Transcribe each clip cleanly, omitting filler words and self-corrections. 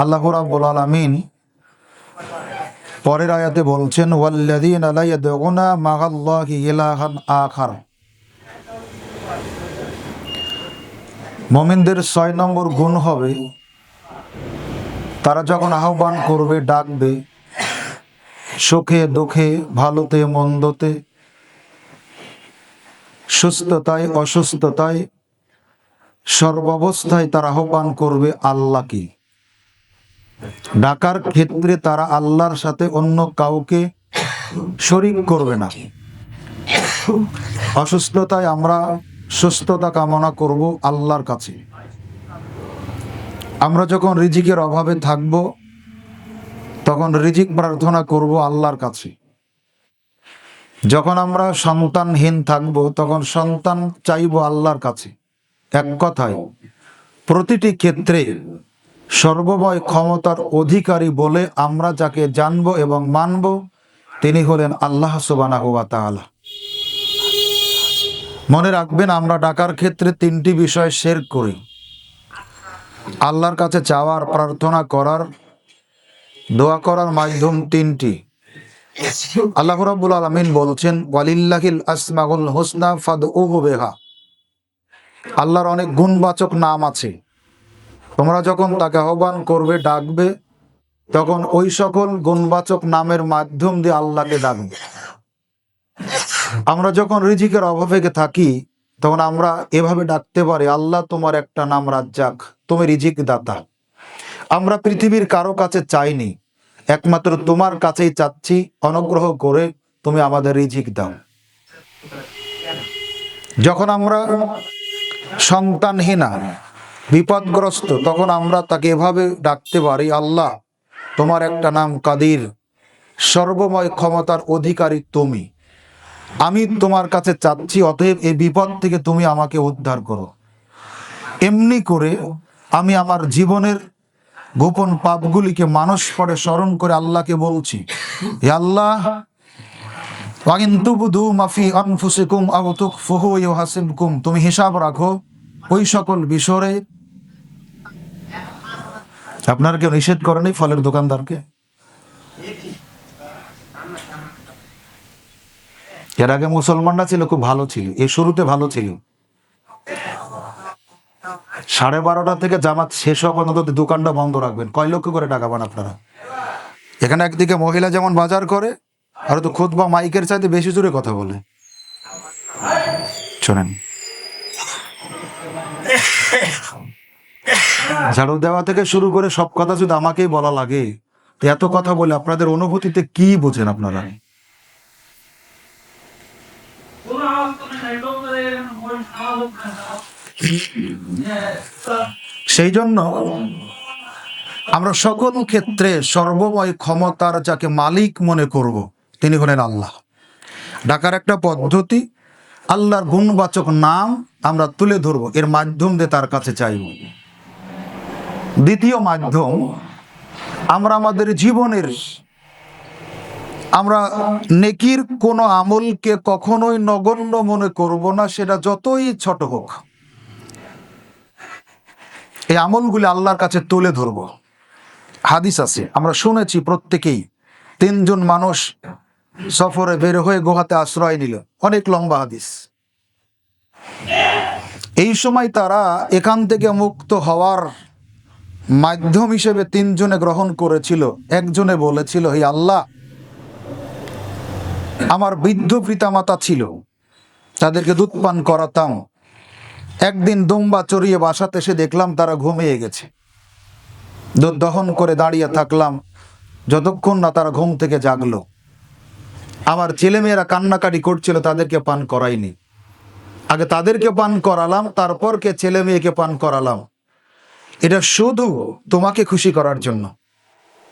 আল্লাহ রাব্বুল আলামিন পরের আয়াতে বলছেন, ওয়াল্লাযীনা লা ইয়াদউনা মা'আল্লাহি ইলাহান আখার। মুমিনদের ৬ নম্বর গুণ হবে, তারা যখন আহ্বান করবে, ডাকবে, সুখে দুঃখে, ভালোতে মন্দতে, সুস্থতায় অসুস্থতায়, সর্বাবস্থায় তারা আহ্বান করবে আল্লাহকে। ডাকার ক্ষেত্রে তারা আল্লাহর সাথে অন্য কাউকে শরীক করবে না। অসুস্থতায় আমরা সুস্থতা কামনা করব আল্লাহর কাছে। আমরা যখন রিজিকের অভাবে থাকব, তখন রিজিক প্রার্থনা করব আল্লাহর কাছে। যখন আমরা সন্তানহীন থাকব, তখন সন্তান চাইব আল্লাহর কাছে। এক কথায় প্রতিটি ক্ষেত্রে সর্বময় ক্ষমতার অধিকারী বলে আমরা যাকে জানব এবং মানব, তিনি হলেন আল্লাহ সুবহানাহু ওয়া তাআলা। মনে রাখবেন, আমরা ডাকার ক্ষেত্রে ৩টি বিষয় শিরক করি। আল্লাহর কাছে চাওয়ার, প্রার্থনা করার, দোয়া করার মাধ্যম ৩টি। আল্লাহ রাব্বুল আলামিন বলছেন, ওয়ালিল্লাহিল আসমাউল হুসনা ফাদউহু বিহা। আল্লাহর অনেক গুণবাচক নাম আছে। তোমরা যখন তাকে আহ্বান করবে, ডাকবে, তখন ওই সকল গুণবাচক নামের মাধ্যম দিয়ে আল্লাহকে ডাকবে। আমরা যখন রিজিকের অভাবে থাকি, তখন আমরা এভাবে ডাকতে পারি, আল্লাহ তোমার একটা নাম রাজ্জাক, তুমি রিজিক দাতা। আমরা পৃথিবীর কারো কাছে চাইনি, একমাত্র তোমার কাছেই চাচ্ছি, অনুগ্রহ করে তুমি আমাদের রিজিক দাও। যখন আমরা সন্তানহীনা, বিপদগ্রস্ত, তখন আমরা তাকে এভাবে ডাকতে পারি, আল্লাহ তোমার একটা নাম কাদির, সর্বময় ক্ষমতার অধিকারী তুমি। আমি তোমার কাছে চাচ্ছি, অতএব এই বিপদ থেকে তুমি আমাকে উদ্ধার করো। এমনি করে আমি আমার জীবনের গোপন পাপগুলিকে মানুষ পরে স্মরণ করে আল্লাহকে বলছি, হে আল্লাহ, ওয়া ইন তুবদু মা ফি আনফুসিকুম আও তুখফুহু ইউহাসিবকুম, তুমি হিসাব রাখো ওই সকল বিষয়ে। আপনার কেউ নিষেধ করেনি ফলের দোকানদারকে? এর আগে মুসলমানরা ছিল, খুব ভালো ছিল, এই শুরুতে ভালো ছিল। 12:30 থেকে জামাত শেষ হওয়া পর্যন্ত দোকানটা বন্ধ রাখবেন। কয় লক্ষ করে টাকা পান আপনারা? এখানে একদিকে মহিলা যেমন বাজার করে, আর তো খুতবা মাইকের চাইতে বেশি জোরে কথা বলে। শোনেন, ঝাড়ু দেওয়া থেকে শুরু করে সব কথা যদি আমাকেই বলা লাগে, তো এত কথা বলে আপনাদের অনুভূতিতে কি বোঝেন আপনারা? সেই জন্য আমরা সকল ক্ষেত্রে সর্বময় ক্ষমতার যাকে মালিক মনে করব, তিনি হলেন আল্লাহ। ডাকার একটা পদ্ধতি, আল্লাহর গুণবাচক নাম আমরা তুলে ধরবো, এর মাধ্যম দিয়ে তার কাছে চাইব। দ্বিতীয় মাধ্যম, আমরা আমাদের জীবনের আমরা নেকির কোনো আমলকে কখনোই নগণ্য মনে করব না, সেটা যতই ছোট হোক। এই আমলগুলি আল্লাহর কাছে তুলে ধরব। হাদিস আছে, আমরা শুনেছি প্রত্যেকেই, 3 জন মানুষ সফরে বের হয়ে গুহাতে আশ্রয় নিল, অনেক লম্বা হাদিস। এই সময় তারা এখান থেকে মুক্ত হওয়ার মাধ্যম হিসেবে 3 জনে গ্রহণ করেছিল। একজনে বলেছিল, হে আল্লাহ, আমার বৃদ্ধ পিতামাতা ছিল, তাদেরকে দুধ পান করাতাম। একদিন দুম্বা চড়িয়ে বাসাতে এসে দেখলাম তারা ঘুমিয়ে গেছে। দুধ দহন করে দাঁড়িয়ে থাকলাম যতক্ষণ না তারা ঘুম থেকে জাগলো। আমার ছেলেমেয়েরা কান্নাকাটি করছিল, তাদেরকে পান করাইনি। আগে তাদেরকে পান করালাম, তারপর কে ছেলে মেয়েকে পান করালাম। এটা শুধু তোমাকে খুশি করার জন্য,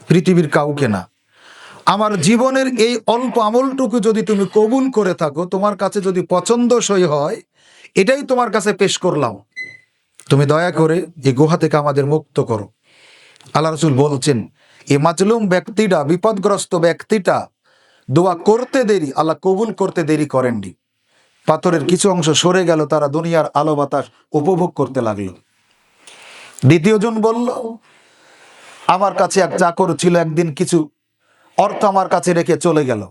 পৃথিবীর কাউকে না। আমার জীবনের এই অল্প আমলটুকু যদি তুমি কবুল করে থাকো, তোমার কাছে যদি পছন্দসই হয়, এটাই তোমার কাছে পেশ করলাম। তুমি দয়া করে এই গুহা থেকে আমাদের মুক্ত করো। আল্লাহ রাসূল বলছেন, এই মাজলুম ব্যক্তিটা, বিপদগ্রস্ত ব্যক্তিটা দোয়া করতে দেরি, আল্লাহ কবুল করতে দেরি করেননি। পাথরের কিছু অংশ সরে গেল, তারা দুনিয়ার আলো বাতাস উপভোগ করতে লাগলো। দ্বিতীয় জন বলল, আমার কাছে এক চাকর ছিল, একদিন কিছু অর্থ আমার কাছে রেখে চলে গেল,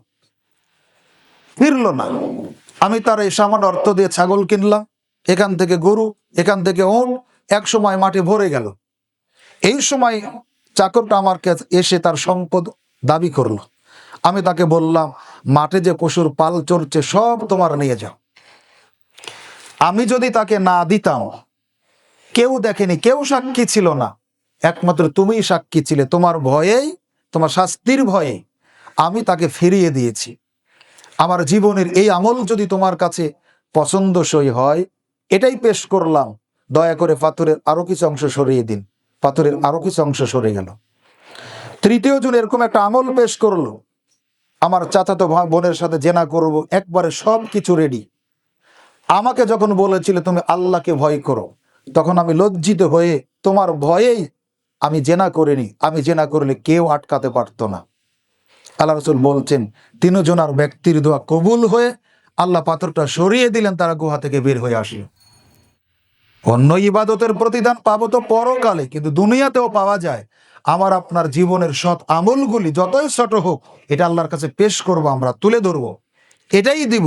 ফিরলো না। আমি তার এই সামান্য অর্থ দিয়ে ছাগল কিনলাম, এখান থেকে গরু, এখান থেকে ওঁট, এক সময় মাঠে ভরে গেল। এই সময় চাকরটা আমার কাছে এসে তার সম্পদ দাবি করলো। আমি তাকে বললাম, মাঠে যে পশুর পাল চড়ছে সব তোমার, নিয়ে যাও। আমি যদি তাকে না দিতাম, কেউ দেখেনি, কেউ সাক্ষী ছিল না, একমাত্র তুমিই সাক্ষী ছিলে, তোমার ভয়েই, তোমার শাস্তির ভয়ে আমি তাকে ফিরিয়ে দিয়েছি। আমার জীবনের এই আমল যদি তোমার কাছে পছন্দসই হয়, এটাই পেশ করলাম, দয়া করে পাথরের আরো কিছু অংশ সরিয়ে দিন। পাথরের আরো কিছু অংশ সরে গেল। তৃতীয় জন এরকম একটা আমল পেশ করলো, আমার চাচাতো বোনের সাথে জেনা করব, একবারে সব কিছু রেডি। আমাকে যখন বলেছিল তুমি আল্লাহকে ভয় করো, তখন আমি লজ্জিত হয়ে, তোমার ভয়েই আমি জেনা করিনি, আমি জেনা করলে কেউ আটকাতে পারতো না। আল্লাহ রাসূল বলছেন, তিনজনার ব্যক্তির দোয়া কবুল হয়ে আল্লাহ পাথরটা সরিয়ে দিলেন, তারা গুহা থেকে বের হয়ে আসলো। অন্য ইবাদতের প্রতিদান পাবো তো পরকালে, কিন্তু দুনিয়াতেও পাওয়া যায়। আমার আপনার জীবনের সৎ আমলগুলি যতই ছোট হোক, এটা আল্লাহর কাছে পেশ করব, আমরা তুলে ধরবো, এটাই দিব।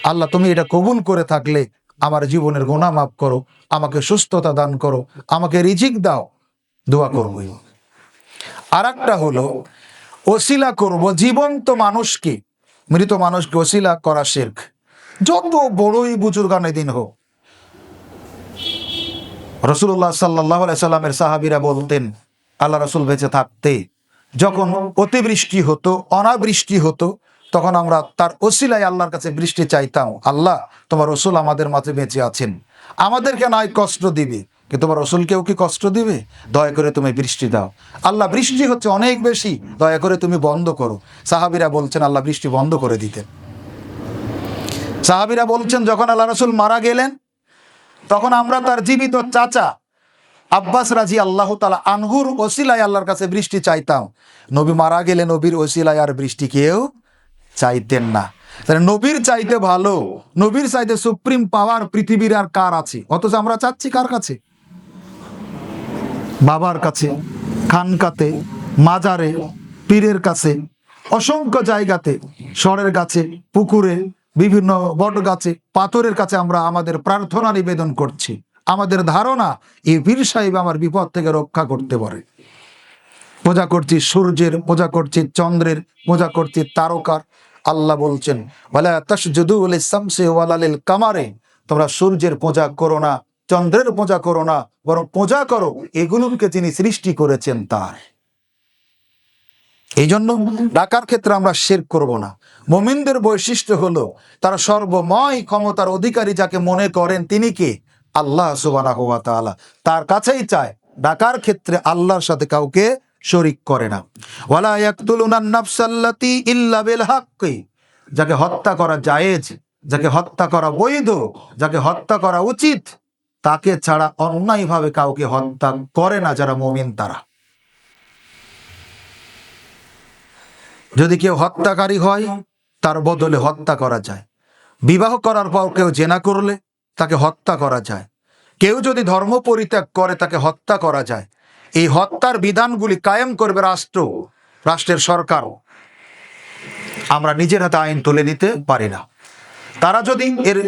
আল্লাহ তুমি এটা কবুল করে থাকলে আমার জীবনের গুনাহ মাফ করো, আমাকে সুস্থতা দান করো, আমাকে রিজিক দাও, দোয়া করবো। আর একটা হলো ওসিলা করব, জীবন্ত মানুষকে, মৃত মানুষকে ওসিলা করা শিরক। যত বড়ই বুজুর্গানে দিন হোক, রাসূলুল্লাহ সাল্লাল্লাহু আলাইহি সাল্লামের সাহাবীরা বলতেন, আল্লাহ রাসূল বেঁচে থাকতে যখন অতিবৃষ্টি হতো, অনাবৃষ্টি হতো, তখন আমরা তার ওসিলায় আল্লাহর কাছে বৃষ্টি চাইতাম। আল্লাহ, তোমার রাসূল আমাদের মাঝে বেঁচে আছেন, আমাদেরকে নয় কষ্ট দিবে, কিন্তু তোমার রাসূলকেও কি কষ্ট দিবে? দয়া করে তুমি বৃষ্টি দাও। আল্লাহ, বৃষ্টি হচ্ছে অনেক বেশি, দয়া করে তুমি বন্ধ করো। সাহাবীরা বলছেন আল্লাহ বৃষ্টি বন্ধ করে দিতেন। সাহাবীরা বলছেন যখন আল্লাহ রাসূল মারা গেলেন, তখন আমরা তার জীবিত চাচা আব্বাস রাজি আল্লাহ তাআলা আনহুর ওসিলায় আল্লাহর কাছে বৃষ্টি চাইতাম। নবী মারা গেলে নবীর ওসিলায় আর বৃষ্টি কেউ চাইতেন না। তাহলে নবীর চাইতে ভালো, নবীর চাইতে সুপ্রিম পাওয়ার পৃথিবীর আর কার আছে? অথচ আমরা চাচ্ছি কার কাছে? বাবার কাছে, খানকাতে, মাজারে, পীরের কাছে, অসংখ্য জায়গাতে, স্বরের কাছে, পুকুরে, বিভিন্ন বট গাছে, পাথরের কাছে আমরা আমাদের প্রার্থনা নিবেদন করছি। আমাদের ধারণা এই পীর সাহেব আমার বিপদ থেকে রক্ষা করতে পারে। পূজা করছি সূর্যের, পূজা করছি চন্দ্রের, পূজা করছি তারকার। আল্লাহ বলছেন, ওয়ালা তাসজুদু লিশ-শামসি ওয়ালা লিল-কামারি, তোমরা সূর্যের পূজা করো না, চন্দ্রের পূজা করো না, বরং পূজা করো এগুলোকে যিনি সৃষ্টি করেছেন তার। এই জন্য ডাকার ক্ষেত্রে আমরা শিরক করব না। মুমিনদের বৈশিষ্ট্য হলো তারা সর্বময় ক্ষমতার অধিকারী যাকে মনে করেন তিনি কে? আল্লাহ সুবহানাহু ওয়া তাআলা। তার কাছেই চায়। ডাকার ক্ষেত্রে আল্লাহর সাথে কাউকে শরীক করে না। ওয়ালা ইয়াকতুলুনান নাফসাল্লাতী ইল্লা বিল হাক্কি, যাকে হত্যা করা জায়েজ, যাকে হত্যা করা বৈধ, যাকে হত্যা করা উচিত, তাকে ছাড়া অন্যায়ভাবে কাউকে হত্যা করে না যারা মুমিন তারা। যদি কেউ হত্যাকারী হয়, তার বদলে হত্যা করা যায়। বিবাহ করার পর কেউ জেনা করলে তাকে হত্যা করা যায়। কেউ যদি ধর্ম পরিত্যাগ করে তাকে হত্যা করা যায়। এই হত্যার বিধানগুলি কায়েম করবে রাষ্ট্র, রাষ্ট্রের সরকার। আমরা নিজের হাতে আইন তুলে নিতে পারি না। তারা যদি এর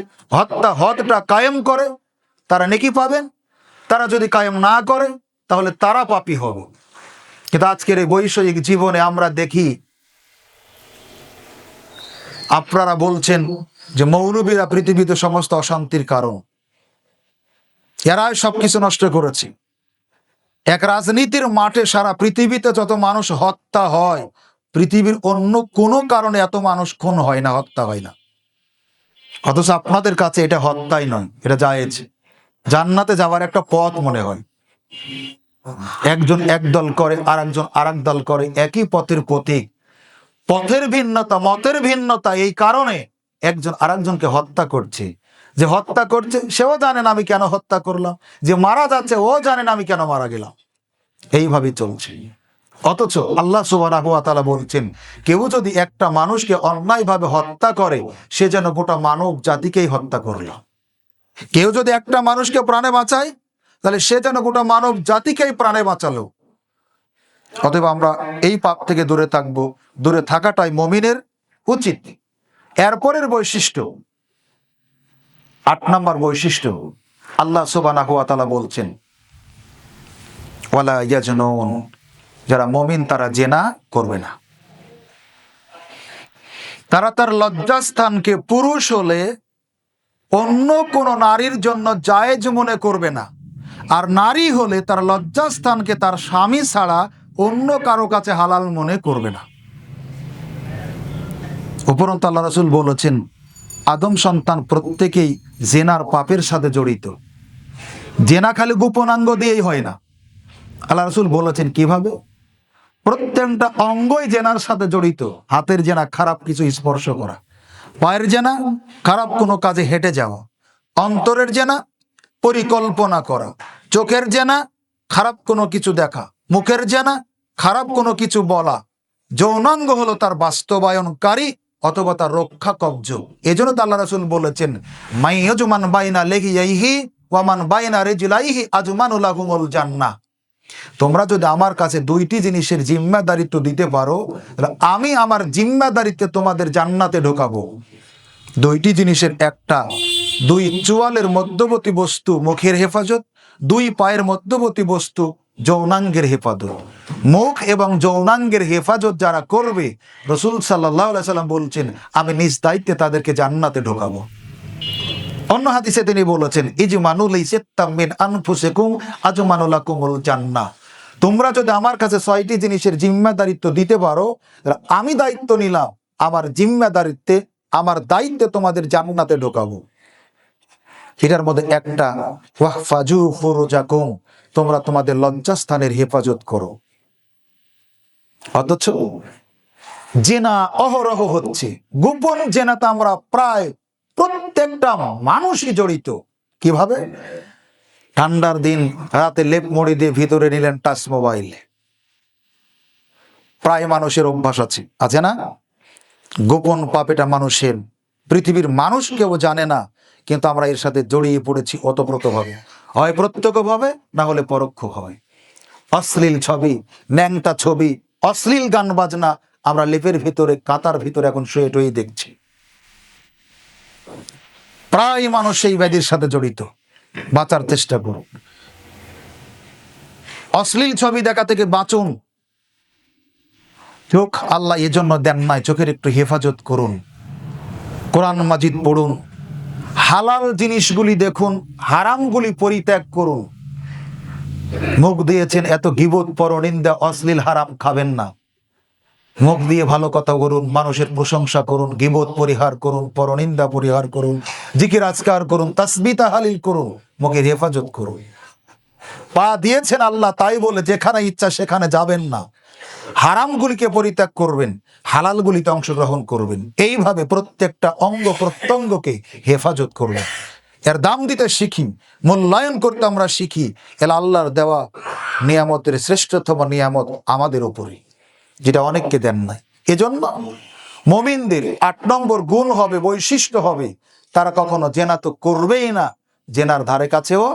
হদটা কায়েম করে তারা নেকি পাবেন, তারা যদি কায়েম না করে তাহলে তারা পাপী হবে। কিন্তু আজকের এই বৈষয়িক জীবনে আমরা দেখি, আপনারা বলছেন যে মৌলবীরা পৃথিবীতে সমস্ত অশান্তির কারণ, এরাই সবকিছু নষ্ট করেছে। এক রাজনীতির মাঠে সারা পৃথিবীতে যত মানুষ হত্যা হয়, পৃথিবীর অন্য কোনো কারণে এত মানুষ খুন হয় না, হত্যা হয় না। অথচ আপনাদের কাছে এটা হত্যাই নয়, এটা জায়েজ, জান্নাতে যাওয়ার একটা পথ মনে হয়। একজন এক দল করে, আর একজন আর এক দল করে, একই পথের পথিক। পথের ভিন্নতা, মতের ভিন্নতা, এই কারণে একজন আরেকজনকে হত্যা করছে। যে হত্যা করছে সেও জানেন আমি কেন হত্যা করলাম, যে মারা যাচ্ছে ও জানেন আমি কেন মারা গেলাম। এইভাবে চলছে। অথচ আল্লাহ সুবহানাহু ওয়া তাআলা বলছেন, কেউ যদি একটা মানুষকে অন্যায়ভাবে হত্যা করে, সে যেন গোটা মানব জাতিকেই হত্যা করল। কেউ যদি একটা মানুষকে প্রাণে বাঁচায়, তাহলে সে যেন গোটা মানব জাতিকেই প্রাণে বাঁচালো। অতএব আমরা এই পাপ থেকে দূরে থাকবো, দূরে থাকাটাই মুমিনের উচিত। এরপরের বৈশিষ্ট্য, 8 নম্বর বৈশিষ্ট্য, আল্লাহ সুবহানাহু ওয়া তাআলা বলছেন ওয়ালা ইয়াজনুন, যারা মুমিন তারা জেনা করবে না। তারা তার লজ্জাস্থানকে পুরুষ হলে অন্য কোন নারীর জন্য জায়েজ মনে করবে না, আর নারী হলে তার লজ্জাস্থানকে তার স্বামী ছাড়া অন্য কারো কাছে হালাল মনে করবে না। উপরন্তু আল্লাহ রাসূল বলেছেন আদম সন্তান প্রত্যেকেই জেনার পাপের সাথে জড়িত। জেনা খালি গোপনাঙ্গ দিয়েই হয় না। আল্লাহ রাসূল বলেছেন কিভাবে? প্রত্যেকটা অঙ্গই জেনার সাথে জড়িত। হাতের জেনা খারাপ কিছু স্পর্শ করা, পায়ের জেনা খারাপ কোনো কাজে হেঁটে যাওয়া, অন্তরের জেনা পরিকল্পনা করা, চোখের জেনা খারাপ কোনো কিছু দেখা, মুখের জেনা খারাপ কোনো কিছু বলা। যৌনাঙ্গ হলো তার বাস্তবায়নকারী অথবা তার রক্ষা কবজ। এজন্য তো আল্লাহ রাসূল বলেছেন মাইয়াজমান বাইনা লেহিয়াইহি ওয়া মান বাইনা রিজলাইহি আজমানু লাহুমুল জান্নাহ। তোমরা যদি আমার কাছে 2টি জিনিসের জিম্মাদারিত্ব দিতে পারো, আমি আমার জিম্মাদারিত্বে তোমাদের জান্নাতে ঢোকাবো। 2টি জিনিসের একটা, 2 চোয়ালের মধ্যবর্তী বস্তু মুখের হেফাজত, 2 পায়ের মধ্যবর্তী বস্তু যৌনাঙ্গের হেফাজত। মুখ এবং যৌনাঙ্গের হেফাজত যারা করবে, রাসূল সাল্লাল্লাহু আলাইহি সাল্লাম বলছেন আমি নিজ দায়িত্বে তাদেরকে জান্নাতে ঢোকাবো। অন্য হাদিসে তিনি বলেছেন ইজমানু লাইসাত্তাম মিন আনফুসিকুম আজমানু লাকুমুল জান্নাহ। তোমরা যদি আমার কাছে 6টি জিনিসের জিম্মাদারিত্ব দিতে পারো, আমি দায়িত্ব নিলাম আমার জিম্মাদারিত্বে, আমার দায়িত্বে তোমাদের জান্নাতে ঢোকাবো। এটার মধ্যে একটা ওয়াহফাজু ফুরুজাকুম, তোমরা তোমাদের লজ্জাস্থানের হেফাজত করো। অথচ জেনা অহরহ হচ্ছে। গোপন জেনাতে আমরা প্রায় প্রত্যেকটা মানুষই জড়িত। কিভাবে? ঠান্ডার দিন রাতে লেপ মুড়ি দিয়ে ভিতরে নিলেন টাচ মোবাইল। প্রায় মানুষের অভ্যাস আছে না? গোপন পাপ এটা মানুষের, পৃথিবীর মানুষ কেউ জানে না, কিন্তু আমরা এর সাথে জড়িয়ে পড়েছি ওতপ্রোতভাবে, হয় প্রত্যক্ষভাবে না হলে পরোক্ষভাবে। অশ্লীল ছবি, ন্যাংটা ছবি, অশ্লীল গান বাজনা আমরা লেপের ভিতরে, কাতার ভিতরে এখন শুয়ে টুয়ে দেখছি। প্রায় মানুষ এই ব্যাধির সাথে জড়িত। বাঁচার চেষ্টা করুন, অশ্লীল ছবি দেখা থেকে বাঁচুন। চোখ আল্লাহ এজন্য দেন নাই, চোখের একটু হেফাজত করুন, কোরআন মাজিদ পড়ুন, হালাল জিনিসগুলি দেখুন, হারামগুলি পরিত্যাগ করুন। মুখ দিয়েছেন এত গীবত, পরনিন্দা, অশ্লীল, হারাম খাবেন না। মুখ দিয়ে ভালো কথা বলুন, মানুষের প্রশংসা করুন, গীবত পরিহার করুন, পরনিন্দা পরিহার করুন, জিকির আজকার করুন, তাসবিহ তাহলিল করুন, মুখের হেফাজত করুন। পা দিয়েছেন আল্লাহ তাই বলে যেখানে ইচ্ছা সেখানে যাবেন না। হারামগুলিকে পরিত্যাগ করবেন, হালালগুলিতে অংশগ্রহণ করবেন। এইভাবে প্রত্যেকটা অঙ্গ প্রত্যঙ্গকে হেফাজত করবেন। এর দাম দিতে শিখি, মূল্যায়ন করতে আমরা শিখি। এলা আল্লাহর দেওয়া নিয়ামতের শ্রেষ্ঠতম নিয়ামত আমাদের উপরে, যেটা অনেককে দেন নাই। এজন্য মুমিনদের 8 নম্বর গুণ হবে, বৈশিষ্ট্য হবে, তারা কখনো জেনা তো করবেই না, জেনার ধারে কাছেও